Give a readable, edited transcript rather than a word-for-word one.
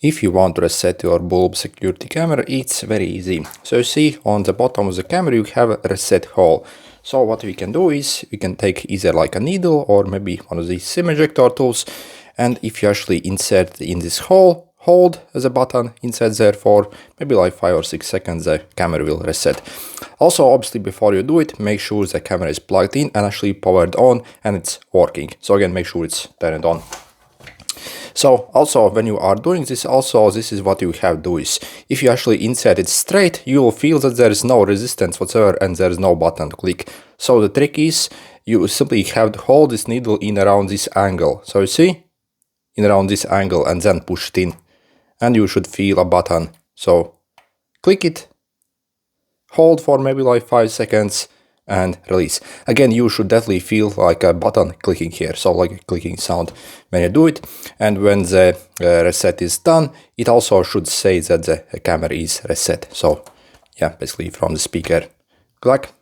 If you want to reset your bulb security camera, it's very easy. So you see on the bottom of the camera you have a reset hole. So what we can do is we can take either like a needle or maybe one of these SIM ejector tools, and if you actually insert in this hole, hold the button inside there for maybe like 5 or 6 seconds, the camera will reset. Also, obviously before you do it, make sure the camera is plugged in and actually powered on and it's working. So again, make sure it's turned on. So also when you are doing this, also this is what you have to do is, if you actually insert it straight, you will feel that there is no resistance whatsoever and there is no button to click. So the trick is you simply have to hold this needle in around this angle. So you see, in around this angle, and then push it in and you should feel a button. So click it, hold for maybe like 5 seconds and release. Again, you should definitely feel like a button clicking here, so like a clicking sound when you do it. And when the reset is done, it also should say that the camera is reset. So yeah, basically from the speaker, click.